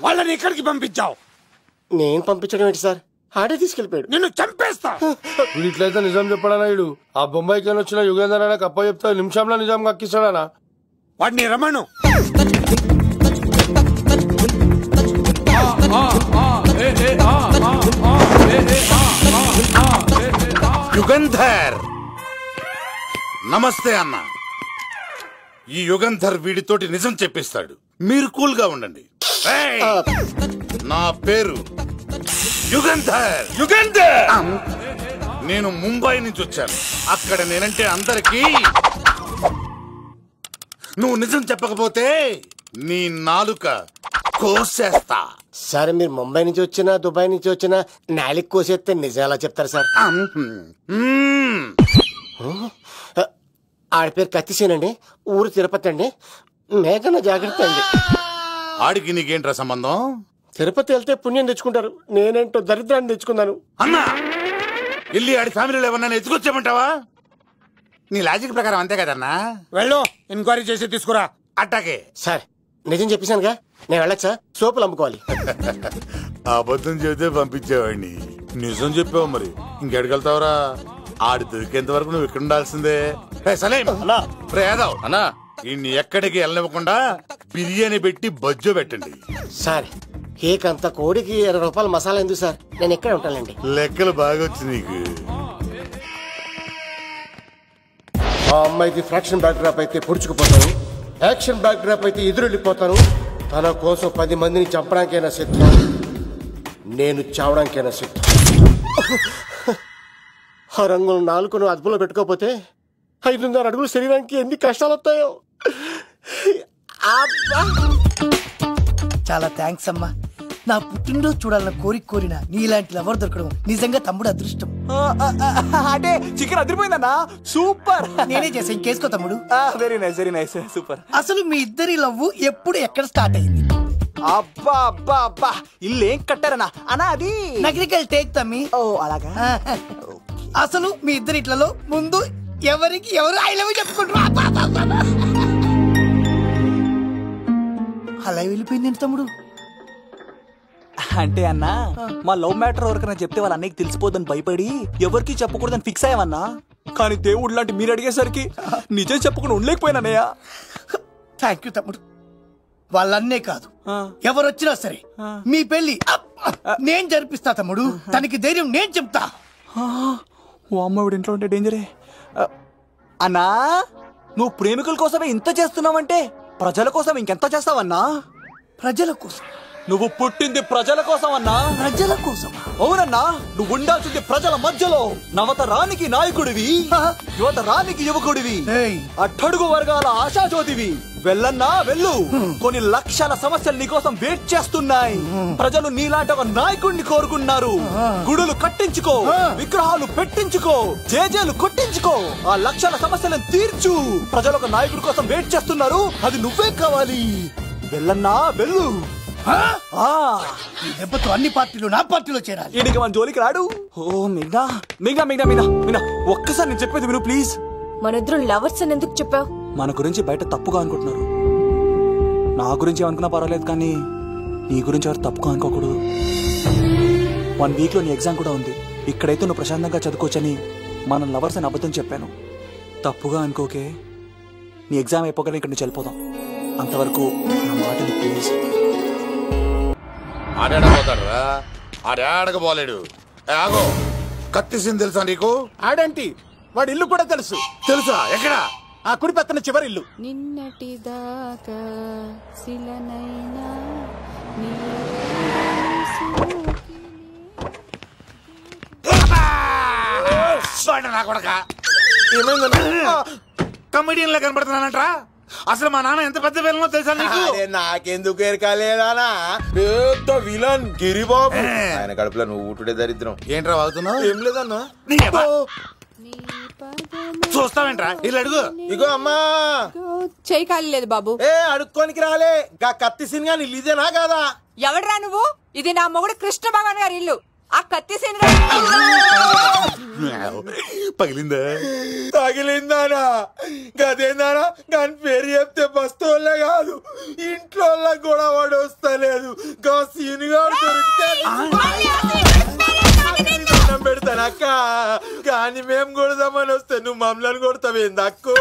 వాళ్ళని ఎక్కడికి పంపించావు? నేను పంపించడం ఏంటి సార్, ఆడే తీసుకెళ్ళిపోయాడు. నిన్ను చంపేస్తా. వీడు ఇట్లయితే నిజం చెప్పడానా? వీడు ఆ బొంబాయికి వచ్చిన యుగేందర్ అన్న కప్ప చెప్తా నిమిషంలో నిజం కక్కిస్తాడానా? వాడిని రమణు. యుగంధర్ నమస్తే అన్న. ఈ యుగంధర్ వీడితోటి నిజం చెప్పిస్తాడు, మీరు కూల్ గా ఉండండి. నా పేరు యుగంధర్. యుగంధర్ నేను ముంబై నుంచి వచ్చాను. అక్కడ నేనంటే అందరికీ. నువ్వు నిజం చెప్పకపోతే నీ నాలుక కోసేస్తా. సార్ మీరు ముంబై నుంచి వచ్చినా దుబాయ్ నుంచి వచ్చినా నాలిక్ కోసేస్తే నిజం ఎలా చెప్తారు సార్? ఆడి పేరు కత్తిసేనండి, ఊరు తిరుపతి అండి. మేఘన జాగ్రత్త అండి. ఆడికి నీకేంట్రా సంబంధం? తిరుపతి వెళ్తే పుణ్యం తెచ్చుకుంటారు, నేనేంటో దరిద్రాన్ని తెచ్చుకున్నాను. అన్నా వెళ్ళి ఆడి ఫ్యామిలీలో ఎవరన్నా ఎత్తుకొచ్చామంటావా? నీ లాజిక్ ప్రకారం అంతే కదన్నా. వెళ్ళు, ఎంక్వైరీ చేసి తీసుకురా. అట్టాకే సార్ నిజం చెప్పేశానుగా, నేను వెళ్ళచ్చా? సోపులు అమ్ముకోవాలి. అబద్ధం చెబితే పంపించేవాడిని, నిజం చెప్పావు మరి ఇంకెడగలుగుతావురా? ఆడి దొరికేంత వరకు నువ్వు ఇక్కడ ఉండాల్సిందే. యాదవ్ అన్నా ఇన్ని ఎక్కడికి వెళ్ళనివ్వకుండా బిర్యానీ పెట్టి బజ్జో పెట్టండి. సార్ కేక్ అంతా కోడికి 20 రూపాయలు మసాలా ఎందుకు సార్, నేను ఎక్కడ ఉంటానండి. లెక్కలు బాగా వచ్చి నీకు. ఆ అమ్మాయికి ఫ్రాక్షన్ బ్యాక్ డ్రాప్ అయితే పొడుచుకుపోతాను, యాక్షన్ బ్యాక్ డ్రాప్ అయితే ఎదురెళ్ళిపోతాను. తన కోసం 10 మందిని చంపడానికైనా సిద్ధం, నేను చావడానికైనా సిద్ధం. ఆ రంగులు 4 అదుపులో పెట్టుకోకపోతే 5.5 అడుగులు శరీరానికి ఎన్ని కష్టాలు వస్తాయో. చాలా థ్యాంక్స్ అమ్మా. నా పుట్టినరోజు చూడాలన్న కోరిన నీలాంటి లవర్ దొరకడం నిజంగా తమ్ముడు అదృష్టం. అంటే చికెన్ అదిరిపోయిందన్నా, సూపర్. నేనే చేసా, ఇంకేసుకో తమ్ముడు. Very nice, very nice, super. అసలు మీ ఇద్దరి లవ్వు ఎప్పుడు ఎక్కడ స్టార్ట్ అయింది? అబ్బా అబ్బా అబ్బా, ఇల్లు ఏం కట్టారన్నా అన్నా? అది నగరికల్ టేక్ తమ్మి. ఓ అలాగా. అసలు మీ ఇద్దరి ఇట్లలో ముందు ఎవరికి ఎవరు ఐ లవ్ చెప్పుకుంటారు? అలా వెళ్ళిపోయింది తమ్ముడు. అంటే అన్నా మా లవ్ మ్యాటర్ ఎవరికైనా చెప్తే వాళ్ళ అన్నయ్యకి తెలిసిపోద్దని భయపడి ఎవరికి చెప్పకూడదని ఫిక్స్ అయ్యామన్నా. కానీ దేవుడు లాంటి మీరు అడిగేసరికి నిజం చెప్పకుండా ఉండలేకపోయినానయ్యా. థ్యాంక్ యూ తమ్ముడు. వాళ్ళన్నే కాదు, ఎవరొచ్చినా సరే మీ పెళ్లి నేను జరిపిస్తా తమ్ముడు. తనకి ధైర్యం నేను చెప్తా. ఓ అమ్మాయి ఇంట్లో ఉంటే డేంజరే. అన్నా నువ్వు ప్రేమికుల కోసమే ఇంత చేస్తున్నావంటే ప్రజల కోసం ఇంకెంత చేస్తావన్నా? ప్రజల కోసం? నువ్వు పుట్టింది ప్రజల కోసం అన్నా. ప్రజల కోసం? అవునన్నా, నువ్వు ఉండాల్సింది ప్రజల మధ్యలో. నవతరానికి నాయకుడివి, యువతరానికి యువకుడివి, అట్టడుగు వర్గాల ఆశాజ్యోతివి. వెళ్ళన్నా వెళ్ళు, కొన్ని లక్షల సమస్యలు నీకోసం వెయిట్ చేస్తున్నాయి. ప్రజలు నీలాంటి ఒక నాయకుడిని కోరుకున్నారు. గుడులు కట్టించుకో, విగ్రహాలు పెట్టించుకో, జేజేలు కొట్టించుకో, ఆ లక్షల సమస్యలను తీర్చు. ప్రజలు ఒక నాయకుడి కోసం వెయిట్ చేస్తున్నారు, అది నువ్వే కావాలి. వెళ్ళన్నా వెళ్ళు. దెబ్బతో అన్ని పార్టీలు నా పార్టీలో చేరాలి. ఈడికి మన జోలికి రాడు. ఓ మిగ్నా మిగ్నా మిగ్నా మిగ్నా మిగ్నా, ఒక్కసారి నేను చెప్పేది విను ప్లీజ్. మనిద్దరం లవర్స్ అని ఎందుకు చెప్పావు? మన గురించి బయట తప్పుగా అనుకుంటున్నారు. నా గురించి ఏమనుకున్నా పర్వాలేదు, కానీ నీ గురించి ఎవరు తప్పుగా అనుకోకూడదు. 1 వీక్ లో నీ ఎగ్జామ్ కూడా ఉంది. ఇక్కడైతే నువ్వు ప్రశాంతంగా చదువుకోవచ్చని మనం లవర్స్ అని అబద్ధం చెప్పాను. తప్పుగా అనుకోకే. నీ ఎగ్జామ్ అయిపోగానే ఇక్కడ నుంచి వెళ్ళిపోదాం. అంతవరకు నా మాటని ప్లీజ్. ఆడాడపోతాడురా, ఆడాడకపోలేడు. ఆగో, కత్తిసింది తెలుసా నీకు? ఆడంటి వాడి ఇల్లు కూడా తెలుసు. తెలుసా? ఎక్కడ? ఆ కుడి పక్కన చివరి ఇల్లు. నిన్నటి దాకా శిలనైనా కమెడియన్ లా కనబడుతున్నానంట్రా. అసలు మా నాన్న ఎంత పెద్ద విలనో తెలుసా నీకు? నాకెందుకు ఎరకాలేదానా? పెద్ద విలన్ గిరిబాబు. ఆయన కడుపులో నువ్వు ఊటుడే దరిద్రం. ఏంట్రా వాగుతున్నావు? ఏం లేదన్నా. చూస్తావేంట్రా? ఇల్లు అడుగు. ఇగో అమ్మా, చేయి ఖాళీ లేదు బాబు. అడుక్కోనికి రాలే. గా కత్తి సినిమా ఇదేనా కాదా? ఎవడరా నువ్వు? ఇది నా మొగుడు కృష్ణ భగవాన్ గారి ఇల్లు. ఆ కత్తి సీన్ పగిలిందా? తగిలిందానా? గదేందానా? దాని పేరు చెప్తే బస్తోళ్ళే కాదు ఇంట్లో కూడా వాడు వస్తలేదు. గా సీనుగాడు దొరికితే పెడతాను అక్క. కానీ మేము కొడదామని వస్తే నువ్వు మమ్మల్ని కొడతావేంది అక్కో?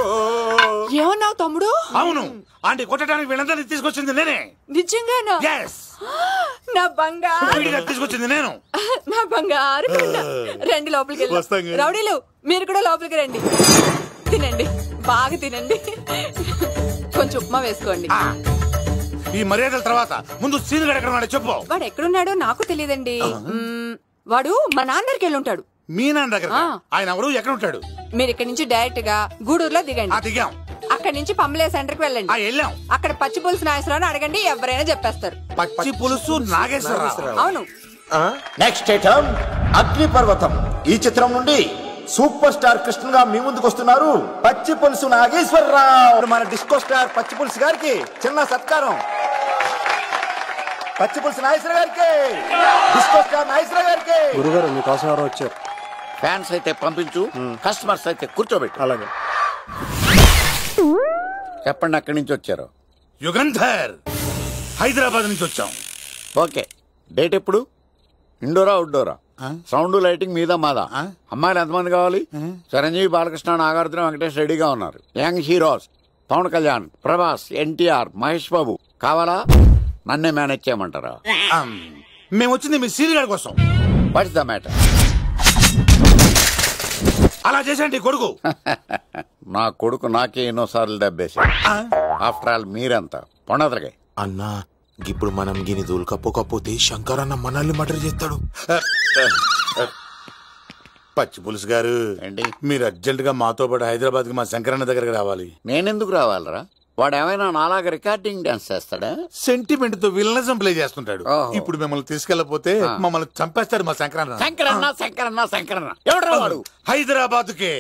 ఏమన్నావు తమ్ముడు? అవును, ఆంటీ కొట్టడానికి వీళ్ళందరినీ తీసుకొచ్చింది నేనే. నిజంగానా? నా బంగారు తీసుకొచ్చింది నేను. నా బంగారు కొండ. రండి లోపలికి వెళ్ళి. రౌడీలు మీరు కూడా లోపలికి రండి. తినండి, బాగా తినండి. కొంచెం ఉప్మా వేసుకోండి. ఈ మర్యాదల తర్వాత ముందు సీన్ ఎక్కడ ఉన్నాడో చెప్పు. వాడు ఎక్కడున్నాడో నాకు తెలియదండి. వాడు మా నాన్న దగ్గరికి వెళ్ళి ఉంటాడు. మీ నాన్న దగ్గర? ఆయన ఎవరు, ఎక్కడ ఉంటాడు? మీరు ఇక్కడ నుంచి డైరెక్ట్ గా గూడూరులో దిగండి. దిగాం. అక్కడ నుంచి పంబలే సెంటర్ కి వెళ్ళండి. వెళ్ళాం. అక్కడ పచ్చి పులుసు నాగేశ్వరరావు అడగండి, ఎవరైనా చెప్పేస్తారు. పచ్చి పులుసు నాగేశ్వరరావు? అవును. నెక్స్ట్ ఐటమ్ అగ్నిపర్వతం. ఈ చిత్రం నుండి సూపర్ స్టార్ కృష్ణగా మీ ముందుకు వస్తున్నారు పచ్చి పులుసు నాగేశ్వరరావు. మన డిస్కో స్టార్ పచ్చి పులుసు గారికి చిన్న సత్కారం. పచ్చి పులుసు నాగేశ్వర గారికి, డిస్కో స్టార్ నాగేశ్వర గారికి. గురుగారు మీకోసం ఎవరో వచ్చారు. ఫ్యాన్స్ అయితే పంపించు, కస్టమర్స్ అయితే కూర్చోబెట్టు. అలాగే. చెప్పండి, అక్కడి నుంచి వచ్చారు? యుగంధర్, హైదరాబాద్ నుంచి వచ్చాం. ఓకే, డేట్ ఎప్పుడు? ఇండోరా అవుట్డోరా? సౌండ్ లైటింగ్ మీద మాదా? అమ్మాయిలు ఎంతమంది కావాలి? చిరంజీవి, బాలకృష్ణ, నాగార్జున, వెంకటేష్ రెడీగా ఉన్నారు. యంగ్ హీరోస్ పవన్ కళ్యాణ్, ప్రభాస్, ఎన్టీఆర్, మహేష్ బాబు కావాలా? నన్నే మేనేజ్ చేయమంటారా? మేము వచ్చింది మీ సీన్ గారి కోసం. What's the matter? అలా చేసేంటి కొడుకు? నా కొడుకు నాకే ఎన్నోసార్లు దెబ్బేసి. ఆఫ్టర్ ఆల్ మీరంతా పొండదరగా. అన్నా, ఇప్పుడు మనం గిని దూల్కపోకపోతే శంకర్ అన్న మనల్ని మర్డర్ చేస్తాడు. పచ్చి పులుసు గారు, మీరు అర్జెంట్ గా మాతో పాటు హైదరాబాద్ కి మా శంకరన్న దగ్గరకు రావాలి. నేనెందుకు రావాలరా? వాడు ఏమైనా నాలాగా రికార్డింగ్ డాన్స్ చేస్తాడా? సెంటిమెంట్ తో విలనిజం ప్లే చేస్తుంటాడు. ఇప్పుడు మిమ్మల్ని తీసుకెళ్లపోతే మమ్మల్ని చంపేస్తాడు మా శంకరన్న. శంకరన్న శంకరన్న శంకరన్న ఎవడు వాడు? హైదరాబాద్ కే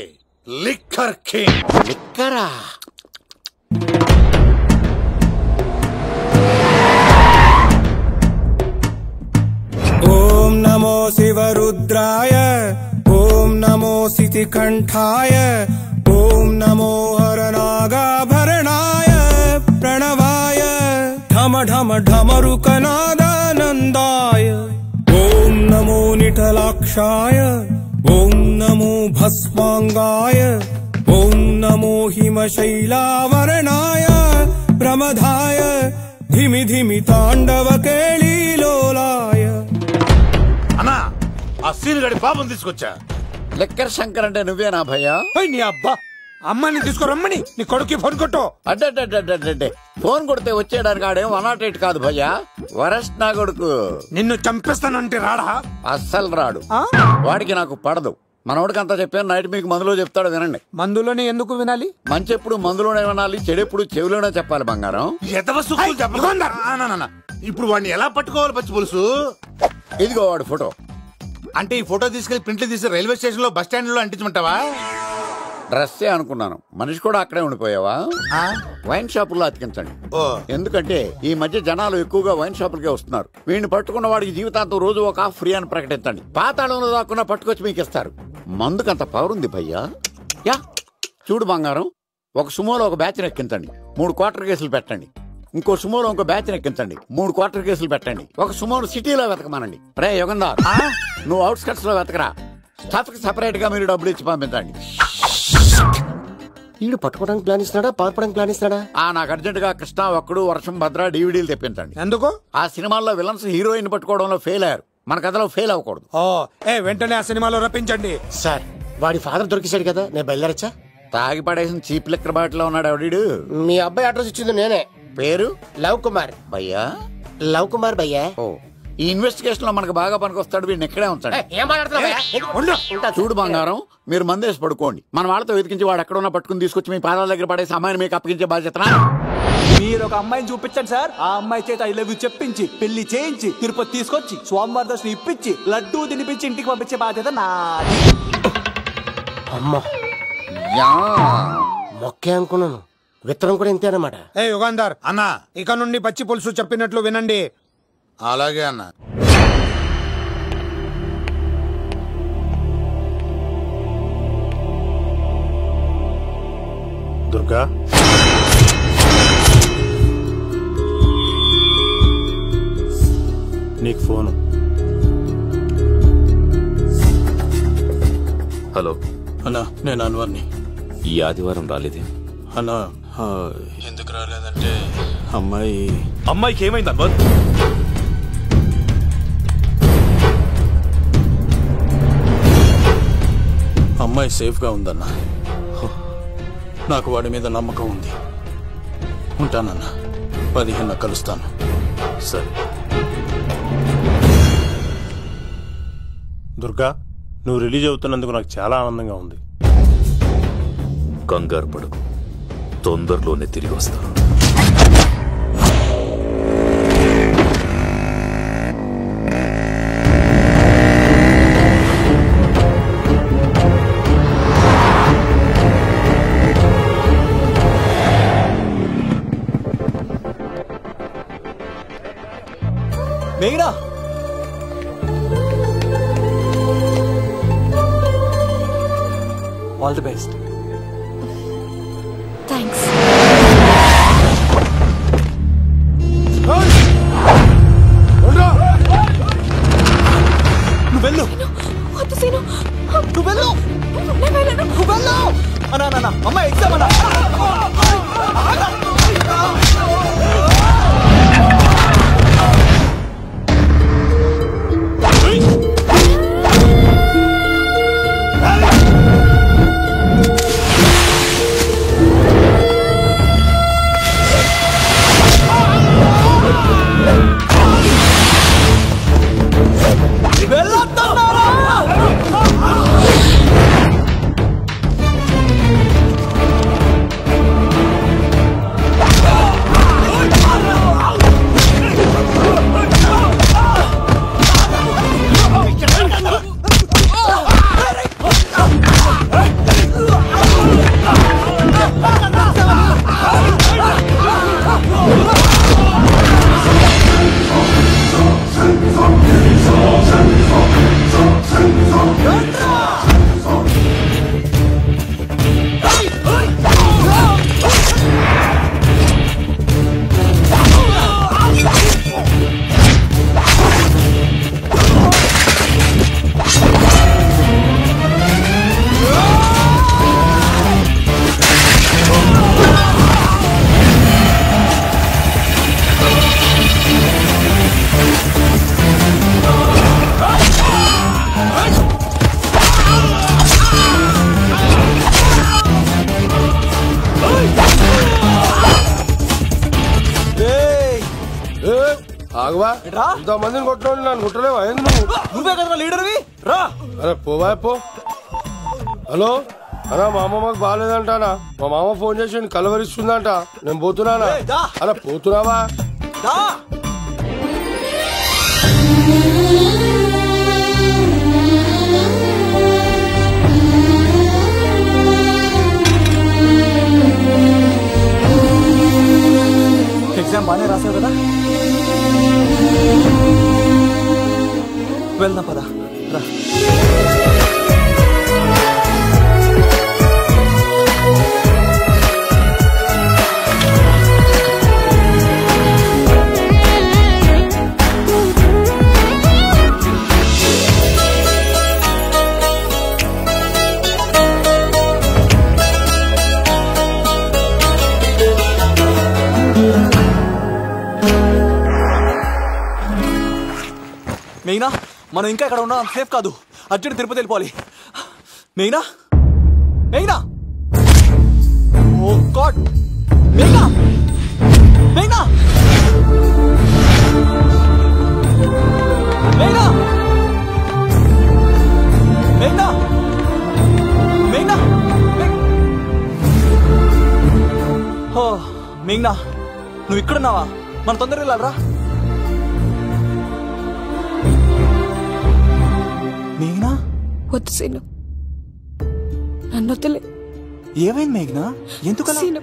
లిక్కర్ కింగ్. లిక్కరా? ఓం నమో శివరుద్రాయ, ఓం నమో శితికంఠాయ, ఓం నమో హరనాగాభరణాయ ప్రణవాయ, ఢమ ఢమ ఢమరుకనాదానందాయ, ఓం నమో నిఠలాక్షాయ, ఓం నమో భస్మాంగాయ, ఓం నమో హిమశైలావరణాయ ప్రమదాయ, ధిమి ధిమి తాండవ కేళీలోలాయ. అన్నా, ఆ సీన్ గడి పాపం తీసుకొచ్చా. లిక్కర్ శంకర్ అంటే నువ్వేనా భయ్యా? నీ అబ్బా, అమ్మని తీసుకురమ్మని నీ కొడుకు ఫోన్ కొట్టు. అడ్డే ఫోన్ కొడితే వచ్చేయడానికి ఆడేం 108 కాదు భయ్యా, వరస్ట్ నా కొడుకు. నిన్ను చంపేస్తానంటే రాడా? అస్సలు రాడు. వాడికి నాకు పడదు. మనోడికి అంతా చెప్పాను, నైట్ మీకు మందులో చెప్తాడు వినండి. మందులోనే ఎందుకు వినాలి? మంచి ఎప్పుడు మందులోనే వినాలి, చెడెప్పుడు చెవిలోనే చెప్పాలి బంగారం. ఇప్పుడు వాడిని ఎలా పట్టుకోవాలి పచ్చి పులుసు? ఇదిగో వాడు ఫోటో. అంటే ఈ ఫోటో తీసుకెళ్లి ప్రింట్లు తీసి రైల్వే స్టేషన్ లో బస్ స్టాండ్ లో అంటించమంటావా? డ్రెస్సే అనుకున్నాను, మనిషి కూడా అక్కడే ఉండిపోయావా? వైన్ షాపుల్లో అతికించండి. ఎందుకంటే ఈ మధ్య జనాలు ఎక్కువగా వైన్ షాపులకే వస్తున్నారు. వీడిని పట్టుకున్న వాడికి జీవితాంతం రోజు ఒక ఆఫ్ ఫ్రీ అని ప్రకటించండి. పాతాళంలో దాక్కున్నా పట్టుకొచ్చి మీకు ఇస్తారు. మందుకంత పవర్ ఉంది భయ్యా. యా చూడు బంగారం, ఒక సుమోలో ఒక బ్యాచ్ ఎక్కించండి, 3 క్వార్టర్ కేసులు పెట్టండి. ఇంకో సుమోలో ఇంకో బ్యాచ్ ఎక్కించండి, 3 క్వార్టర్ కేసులు పెట్టండి. ఒక సుమోను సిటీలో వెతకమానండి. రే యుగంధర్, నువ్వు అవుట్స్కట్స్ లో వెతకరా. స్టాఫ్ కి సెపరేట్ గా మీరు డబ్బులు ఇచ్చి పంపించండి. వీడు పట్టుకోవడానికి ప్లాన్ ఇస్తున్నాడా, పాల్పడానికి ప్లాన్ ఇస్తున్నాడా? నాకు అర్జెంట్ గా కృష్ణ, ఒక్కడు, వర్షం, భద్ర డివిడీలు తెప్పించండి. ఎందుకు? ఆ సినిమాల్లో విలన్స్ హీరోయిన్ పట్టుకోవడంలో ఫెయిల్ అయ్యారు, మన కథలో ఫెయిల్ అవ్వకూడదు. వెంటనే ఆ సినిమాలో రప్పించండి. సార్, వాడి ఫాదర్ దొరికేశాడు కదా, నేను బయలుదేరచ్చా? తాగి పడేసిన చీప్ లిక్కర్ బాటిల్ లో ఉన్నాడు ఎవడీడు? మీ అబ్బాయి అడ్రస్ ఇచ్చింది నేనే. పేరు? లవ్ కుమార్ భయ్యా. లవ్ కుమార్ భయ్యా. ఈ ఇన్వెస్టిగేషన్ లో మనకు బాగా పనికొస్తాడు, వీడిని ఎక్కడే ఉంచండి. చూడు బంగారం, మీరు మందేసి పడుకోండి. మన వాళ్ళతో వెతికించి వాడు ఎక్కడ ఉన్నా పట్టుకుని తీసుకొచ్చి మీ పాదాల దగ్గర పడేసి అమ్మాయిని మీకు అప్పగించే బాధ్యత. మీరు ఒక అమ్మాయిని చూపించండి సార్. ఆ అమ్మాయి చేత ఐ లవ్ యూ చెప్పించి పెళ్లి చేయించి తిరుపతి తీసుకొచ్చి స్వామివారి దర్శనం ఇప్పించి లడ్డూ తినిపించి ఇంటికి పంపించే బాధ్యత నాది. అమ్మా, మొక్కే అనుకున్నాను, విత్తనం కూడా ఇంతే అన్నమాట. యుగంధర్ అన్నా, ఇక నుండి పచ్చి పులుసు చెప్పినట్లు వినండి. అలాగే అన్నా. దుర్గా నీకు ఫోను. హలో అన్నా, నేను అన్వర్ని. ఈ ఆదివారం రాలేదే అన్నా, ఎందుకు రాలేదంటే అమ్మాయికి ఏమైంది అన్వర్? అమ్మాయి సేఫ్ గా ఉందన్నా. నాకు వాడి మీద నమ్మకం ఉంది. ఉంటానన్నా, 15 కలుస్తాను. సరే. దుర్గా, నువ్వు రిలీజ్ అవుతున్నందుకు నాకు చాలా ఆనందంగా ఉంది. కంగారు పడకు, తొందరలోనే తిరిగి వస్తాను. మేఘనా, ఆల్ ది బెస్ట్. థ్యాంక్స్. నువ్వు వెళ్ళు. వద్దు సీను. నువ్వు వెళ్ళు. నేను వెళ్ళను. నువ్వు వెళ్ళు. అన్నా అమ్మ ఎగ్జామ్ అన్నా. ఆగవా, ఇంతమందిని కొట్టడం నన్ను కొట్టలేవా? నువ్వే కదా లీడర్వి, రా. అరే పోవా పో. హలో అన్నా, మా అమ్మమ్మకి బాగాలేదంటానా? మా మామ ఫోన్ చేసి కలవరిస్తుందంట. నేను పోతున్నానా? అలా పోతున్నావా? ఎగ్జామ్ బాగానే రాసావు కదా, వెళ్దాం పదా, రా. మెయినా, మనం ఇంకా ఇక్కడ ఉన్నా సేఫ్ కాదు. అర్జెంట్ తిరుపతి వెళ్ళిపోవాలి. మెయినా, మెయినా, ఓ గాడ్, మెయినా, మెయినా, మెయినా, మెయినా, మెయినా, ఓ మెయినా, నువ్వు ఇక్కడున్నావా? మనం తొందరగా వెళ్ళాలరా. మేఘనా, వద్దు సీను, నన్ను వదిలే. ఏమైంది మేఘనా? ఎందుకలా? సీను,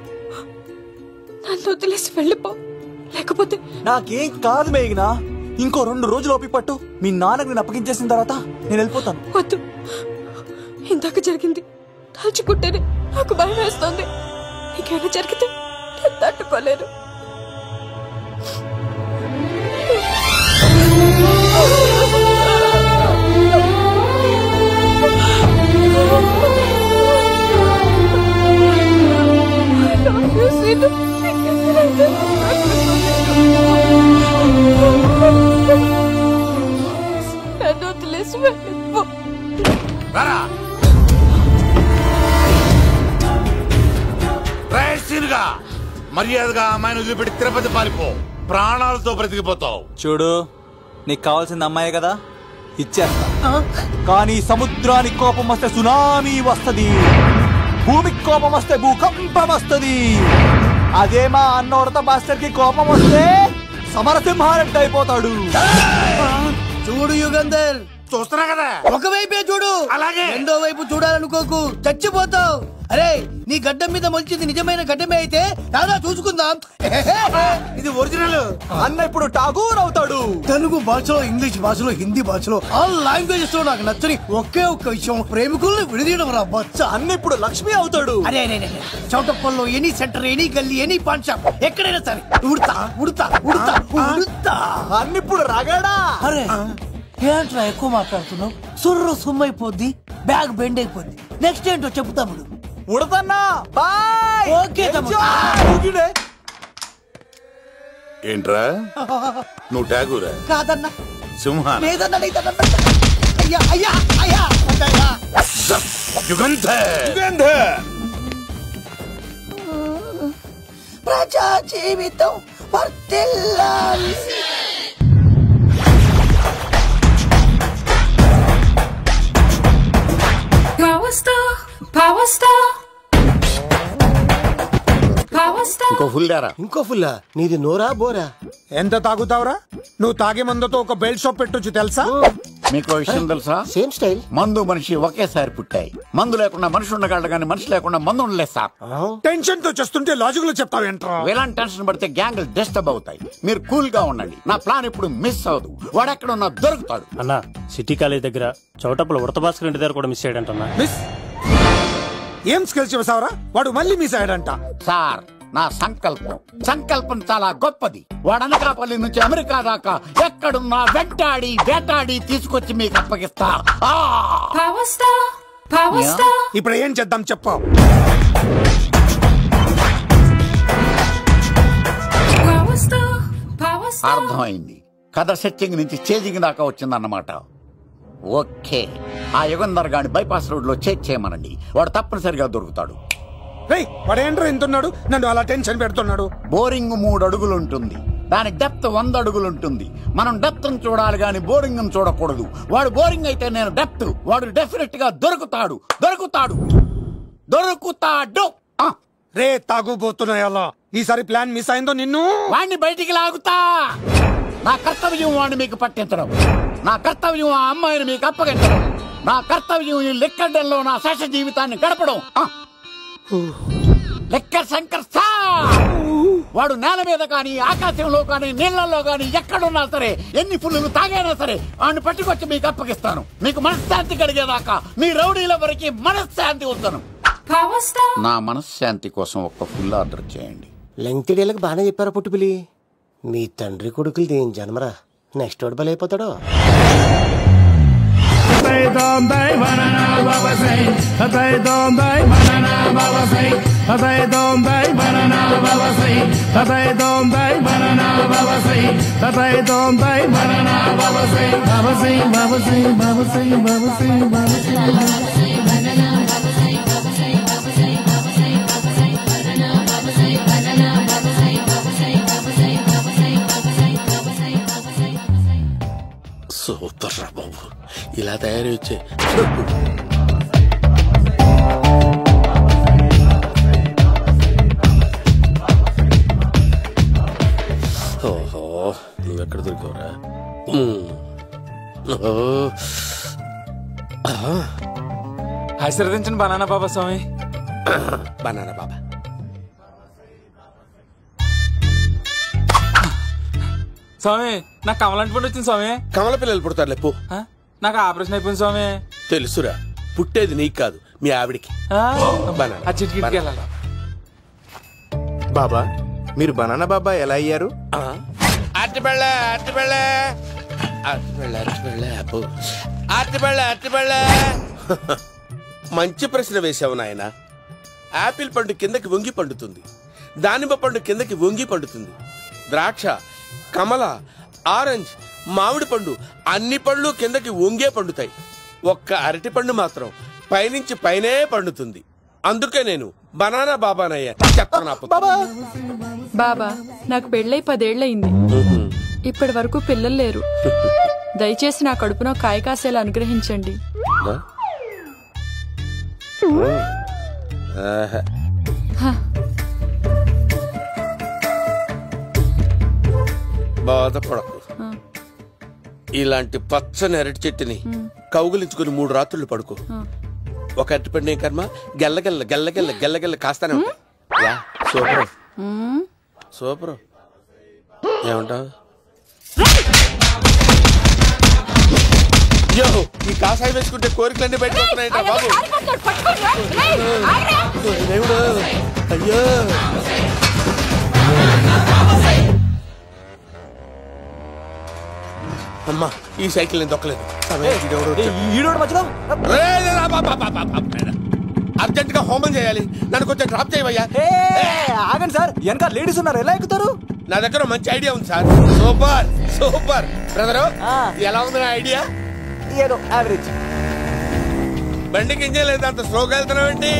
నన్ను వదిలేసి వెళ్ళిపో, లేకపోతే. నాకేం కాదు మేఘనా, ఇంకో 2 రోజులు ఓపిక పట్టు. మీ నాన్నకి నేను అప్పగించేసిన తర్వాత నేను వెళ్ళిపోతాను. వద్దు, ఇందాక జరిగింది తలుచుకుంటేనే నాకు భయం వేస్తోంది. నీకేమైనా జరిగితే నేను తట్టుకోలేను. నన్ను వదిలేసి వెళ్ళిపో. మర్యాదగా అమ్మాయిని వదిలిపెట్టి తిరుపతి పారిపో, ప్రాణాలతో బ్రతికిపోతావు. చూడు, నీకు కావాల్సింది అమ్మాయి కదా, ఇచ్చేస్తా. కానీ సముద్రానికి కోపం వస్తే సునామీ వస్తది, భూమికి కోపం వస్తే భూకంపం వస్తది. అదే మా అన్నోడత మాస్టర్ కి కోపం వస్తే సమరసింహారెడ్డి అయిపోతాడు. చూడు యుగంధర్, చూస్తున్నా కదా, ఒకవైపే చూడు, అలాగే రెండో వైపు చూడాలనుకోకు, చచ్చిపోతావు. అరే, నీ గడ్డం మీద మొలిచింది నిజమైన గడ్డమే అయితే దాదా చూసుకుందాం. ఇది ఒరిజినల్. అన్న ఇప్పుడు ఠాగూర్ అవుతాడు. తెలుగు భాషలో, ఇంగ్లీష్ భాషలో, హిందీ భాషలో, ఆల్ లాంగ్వేజెస్ లో నాకు నచ్చని ఒకే ఒక్క విషయం, ప్రేమికుల్ని విడదీయడం రా బచ్చ. అన్న ఇప్పుడు లక్ష్మి అవుతాడు. అరే చౌటప్పల్లో ఎనీ సెంటర్, ఎనీ గల్లీ, ఎనీ పాన్ షాప్, ఎక్కడైనా సరే ఉడతా ఉడతా ఉడతా ఉడతా. అన్న ఇప్పుడు రగడా. అరే ఏంట్రా ఎక్కువ మాట్లాడుతున్నావు? సుర్రు సుమ్మైపోద్ది, బ్యాగ్ బెండ్ అయిపోద్ది. నెక్స్ట్ ఏంటో చెప్పు తమ్ముడు. ఉడతన్నా బాయ్. ఓకే తమ్ముడు. ఏంట్రా నువ్వు ఠాగూరా? కాదన్నా, సింహా లేదన్నా, అయ్యా అయ్యా అయ్యా. యుగంధర్ ప్రజా జీవితం వర్ధిల్లాలి. ఇంకో ఫుల్లా? నీది నోరా బోరా? ఎంత తాగుతావురా? నువ్వు తాగే మందుతో ఒక బెల్ట్ షాప్ పెట్టొచ్చు తెలుసా? మీకు విషయం తెలుసా? Same style. మందు మనిషి ఒకేసారి పుట్టాయి. మందు లేకుండా మనిషి ఉండగలడు కానీ మనిషి లేకుండా మందు ఉండలేదు సార్. టెన్షన్ తో చేస్తుంటే లాజిక్ లో చెప్తావేంట్రా? ఎలాంటి టెన్షన్ పడితే గ్యాంగ్లు డిస్టర్బ్ అవుతాయి. మీరు కూల్ గా ఉండండి. నా ప్లాన్ ఇప్పుడు మిస్ అవదు. వాడెక్కడున్నా దొరుకుతాడు. అన్నా, సిటీ కాలేజ్ దగ్గర చౌటప్పుల ఉడత భాస్కర్ ఇంటి దగ్గర కూడా మిస్ అయ్యాడంటన్నా. మిస్ ఏం స్కిల్స్ చేసావరా? వాడు మళ్ళీ మిస్ అయ్యాడంట. సార్, నా సంకల్పం చాలా గొప్పది. వాడు అనకాపల్లి నుంచి అమెరికా దాకా ఎక్కడున్నా వెంటాడి వేటాడి తీసుకొచ్చి మీకు అప్పగిస్తా. ఇప్పుడు ఏం చేద్దాం చెప్పు. అర్థమైంది. కథ సెట్టింగ్ నుంచి చేజింగ్ దాకా వచ్చిందన్నమాట. ఓకే, ఆ యుగంధర్ గాని బైపాస్ రోడ్ లో చేజ్ చేయమనండి. వాడు తప్పనిసరిగా దొరుకుతాడు. వాడేంట్రా ఎంతున్నాడు? నన్ను అలా టెన్షన్ పెడుతున్నాడు. బోరింగ్ 3 అడుగులు ఉంటుంది, దాని డెప్త్ 100 అడుగులు ఉంటుంది. మనం డెప్త్ చూడాలి గాని బోరింగ్ చూడకూడదు. వాడు బోరింగ్ అయితే నేను డెప్త్. వాడు డెఫినెట్ గా దొరుకుతాడు. రే తాగుబోతున్నాయా? ఈసారి ప్లాన్ మిస్ అయిందో నిన్ను వాడిని బయటికి లాగుతా. నా కర్తవ్యం వాడిని మీకు పట్టించడం. నా కర్తవ్యం ఆ అమ్మాయిని మీకు అప్పగించడం. నా కర్తవ్యం ఈ లెక్కడంలో నా శేష జీవితాన్ని గడపడం. లెక్కర్ శంకర్ సార్, వాడు నేల మీద కానీ ఆకాశంలో కానీ నీళ్లలో కానీ ఎక్కడున్నా సరే, ఎన్ని పుల్లులు తాగైనా సరే వాడిని పట్టుకొచ్చి మీకు అప్పగిస్తాను. మీకు మనశ్శాంతి కలిగేదాకా మీ రౌడీల వరకు మనశ్శాంతి వస్తాను. నా మనశ్శాంతి కోసం ఒక్క ఫుల్ ఆర్డర్ చేయండి. లెంగ్తీడేళ్ళకి బాగానే చెప్పారా పుట్టుపిలి? మీ తండ్రి కొడుకులు దేని జన్మరా? నెక్స్ట్ వాడు బలైపోతాడో. సూపర్ రా బాబు, ఇలా తయారీ వచ్చే. ఓహో, నువ్వెక్కడ దొరికావురా? ఆశీర్వదించండి బనానా బాబా స్వామి. బనానా బాబా స్వామి, నాకు కమలాంటి పండు వచ్చింది స్వామి. కమల పిల్లలు పుడతారు లేపు. నాకు ఆపరేషన్ అయిపోయింది స్వామి. తెలుసురా, పుట్టేది నీకు కాదు మీ ఆవిడికి. ఆ చిటికి వెళ్ళాలి. బాబా మీరు బనానా బాబా ఎలా అయ్యారు? మంచి ప్రశ్న వేశావు నాయన. ఆపిల్ పండు కిందకి వంగి పండుతుంది, దానిమ్మ పండు కిందకి వంగి పండుతుంది, ద్రాక్ష, కమల, ఆరెంజ్, మామిడి పండు అన్ని పండ్లు కిందకి వంగే పండుతాయి. ఒక్క అరటి పండు మాత్రం పైనుంచి పైనే పండుతుంది. అందుకే నేను బనానా బాబానయ్యా. బాబా నాకు పెళ్ళై 10 ఏళ్లయింది. ఇప్పటి వరకు పిల్లలు లేరు. దయచేసి నా కడుపున కాయ కాసేలా అనుగ్రహించండి. బాధపడకు. ఇలాంటి పచ్చని అరటి చెట్టుని కౌగులించుకుని 3 రాత్రులు పడుకో. ఒక అరటి పండు కర్మ గెల్లగెల్ల గెల్లగెల్ల గెల్లగెల్ల కాస్తానే ఉంటాయి. Super super. ఏమంటావు? యో, ఈ కాసాయి వేసుకుంటే కోరికలన్నీ బయటకు వస్తున్నాయంట బాబు. అయ్యో అమ్మా, ఈ సైకిల్ నేను దొక్కలేదు. అర్జెంట్ గా హోమం చేయాలి. నన్ను కొంచెం డ్రాప్ చేయవయ్యా. ఆగండి సార్, వెనక లేడీస్ ఉన్నారు, ఎలా ఎక్కుతారు? నా దగ్గర మంచి ఐడియా ఉంది సార్. Super super. బ్రదరు, ఎలా ఉంది నా ఐడియా? ఏదో యావరేజ్. బండికి ఇంజన్ లేదు, అంత స్లోగా వెళ్తున్నావేంటి?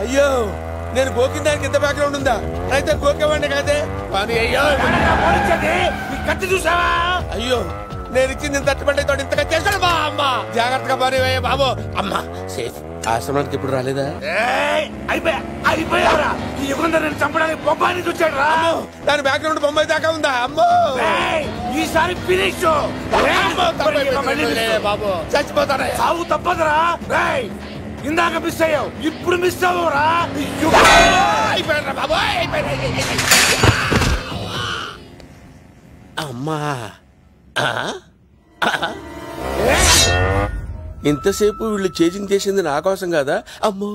అయ్యో, నేను గోకిన దానికి ఇంత బ్యాక్గ్రౌండ్ ఉందా? అయితే గోకేవాడిని కాదే. అయ్యో కత్తి చూసావా? అయ్యో, నేను ఇచ్చింది తట్టుబడి తోటి ఇంతగా చేశాడు మా అమ్మ. జాగ్రత్తగా పని బాబు. అమ్మా సేఫ్. ఆశ్రమానికి ఇప్పుడు రాలేదా? అయిపోయారా? ఈ యుగంలో నేను చంపడానికి బొమ్మాయి వచ్చాడు రా. దాని బ్యాక్గ్రౌండ్ బొమ్మాయి దాకా ఉందా? అమ్మో, ఈసారి ఫినిష్ బాబు. చచ్చిపోతారా? సాగు తప్పదురా. ఇందాక మిస్ అయ్యావు, ఇప్పుడు మిస్ అవ్వరా? అయిపోయారా బాబు? అమ్మా, ఇంతసేపు వీళ్ళు చేజింగ్ చేసింది నా కోసం కదా. అమ్మో,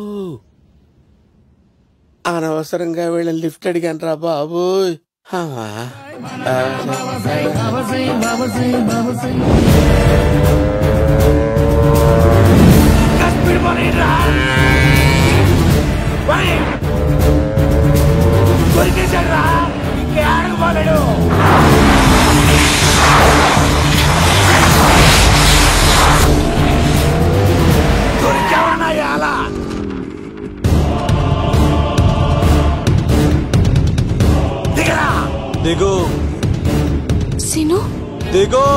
అనవసరంగా వీళ్ళని లిఫ్ట్ అడిగాను రా బాబు. ఇంకే ఆడకపోలేడు. దొరికావన్నాయాలా? దిగరా. దిగు సీను, దిగు.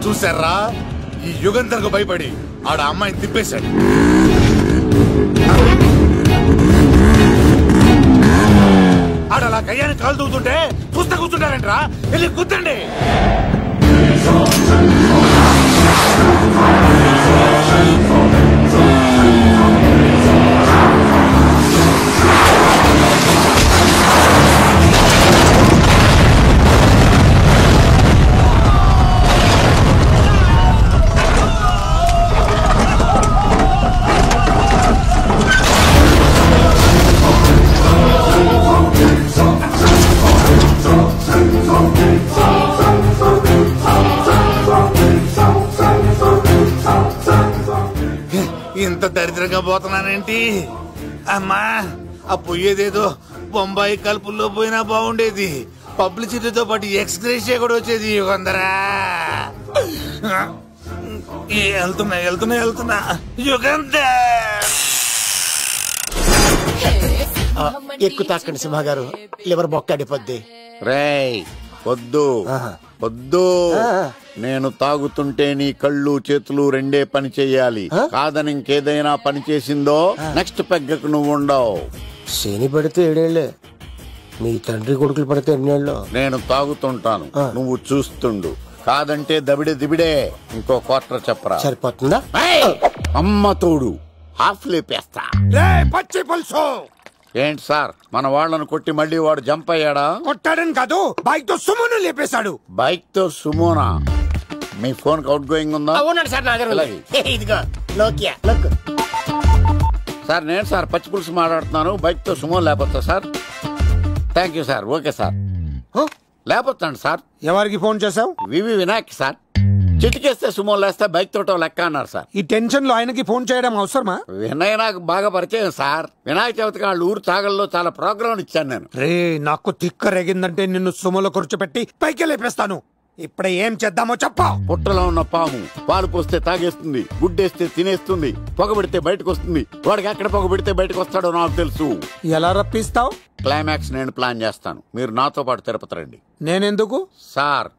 చూసారా, ఈ యుగంధర్కు భయపడి ఆడ అమ్మాయిని తిప్పేశాడు. ఆడలా కయ్యాన్ని కాలు దూతుంటే చూస్తా కూర్చుంటారంట్రా. వెళ్ళి కూర్చోండి. ఇంత దరిద్రంగా పోతున్నానేంటి? అమ్మా, ఆ పోయేదేదో బొంబాయి కలుపుల్లో పోయినా బాగుండేది. పబ్లిసిటీతో పాటు ఎక్స్గ్రేషియా కూడా వచ్చేది. యుగంధరా, వెళ్తున్నా యుగంధర్. ఎక్కు తాకండి సింహ గారు, లివర్ బొక్కడిపోద్ది. రేయ్ వద్దు వద్దు, నేను తాగుతుంటే నీ కళ్ళు చేతులు రెండే పని చెయ్యాలి. కాదని ఇంకేదైనా పని చేసిందో నెక్స్ట్ పెగ్గకు నువ్వు ఉండవు. శని పడితే 7 ఏళ్లే, మీ తండ్రి కొడుకులు పడితే 8 ఏళ్ళు. నేను తాగుతుంటాను, నువ్వు చూస్తుండు. కాదంటే దబిడే దిబిడే. ఇంకో క్వార్టర్ చెప్పరా? సరిపోతుందా? అమ్మ తోడు హాఫ్ లేపేస్తా. పచ్చి పులుసు ఏంటి సార్ మన వాళ్ళను కొట్టి మళ్ళీ వాడు జంప్ అయ్యాడా? కొట్టాడని కాదు, బైక్ తో సుమోను లేపేశాడు. బైక్ తో సుమోనా? మీ ఫోన్ అవుట్ గోయింగ్ ఉందా? అవునండి సార్, నా దగ్గర ఇదిగో నోకియా నొక్కు. సార్ నేను సార్ పచ్చి పులుసు మాట్లాడుతున్నాను. బైక్ తో సుమో లేకపోతా sir? Thank you sir. Okay sir, లేకపోతాండి సార్. ఎవరికి ఫోన్ చేసావు? V V Vinayak sir. చిటికేస్తే సుమో లేస్తే బైక్ తోటో లెక్క అన్నారు సార్. ఈ టెన్షన్ లో ఆయనకి ఫోన్ చేయడం అవసరమా? వినయ్ నాకు బాగా పరిచయం సార్. వినాయక చవితికి వాళ్ళ ఊరు తాగల్లో చాలా ప్రోగ్రాం ఇచ్చాను నేను. రే నాకు తిక్క రేగిందంటే నిన్ను సుమోలో కూర్చోపెట్టి పైకి లేపేస్తాను. ఇప్పుడే ఏం చేద్దామో చెప్ప. పుట్టలో ఉన్న పాము పాలు పోస్తే తాగేస్తుంది, గుడ్డేస్తే తినేస్తుంది, పొగబెడితే బయటకు వస్తుంది. వాడికి ఎక్కడ పొగబెడితే బయటకు వస్తాడో నాకు తెలుసు. ఎలా రప్పిస్తావు? క్లైమాక్స్ నేను ప్లాన్ చేస్తాను, మీరు నాతో పాటు తిరుపతి రండి. నేనెందుకు? సార్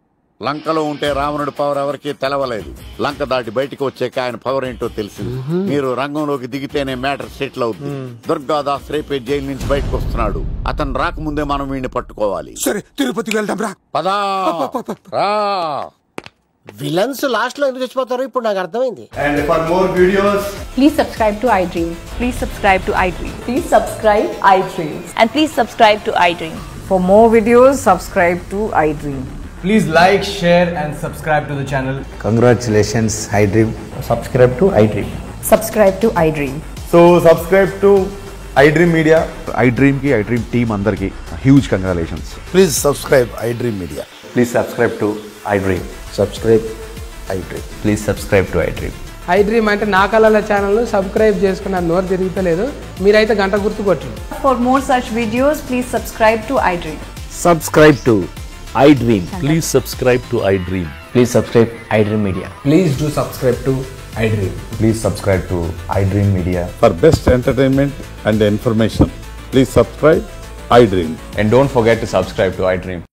లంకలో ఉంటే రావణుడి పవర్ ఎవరికి తెలవలేదు. లంక దాటి బయటకు వచ్చాక ఆయన పవర్ ఏంటో తెలిసింది. మీరు రంగంలోకి దిగితేనే మ్యాటర్ సెటిల్ అవుతుంది. దుర్గాదాస్ రేపే జైలు నుంచి బయటకు వస్తున్నాడు. అతను రాకముందే మనం వీడిని పట్టుకోవాలి. సరే తిరుపతికి వెళ్దాం రా. పదా విలన్స్ లాస్ట్ లో ఎందుకు చచ్చిపోతారు ఇప్పుడు నాకు అర్థమైంది. And for more videos, please subscribe to iDream. Please subscribe to iDream. Please subscribe iDream. And please subscribe to iDream. For more videos, subscribe to iDream. please like, share and subscribe to the channel. Congratulations, iDream. Subscribe to iDream. Subscribe to iDream. So subscribe to iDream Media. iDream ki iDream team andarki huge congratulations. Please subscribe iDream Media. Please subscribe to iDream. Subscribe iDream. Please subscribe to iDream. iDream అంటే నా కళల channel subscribe చేసుకున్న నోరు తిరుగుతలేదు. మీరైతే గంట గుర్తు కొట్టండి. For more such videos, please subscribe to iDream. Subscribe to iDream. Please subscribe to iDream. Please subscribe iDream Media. Please do subscribe to iDream. Please subscribe to iDream Media. For best entertainment and information, please subscribe iDream. And don't forget to subscribe to iDream.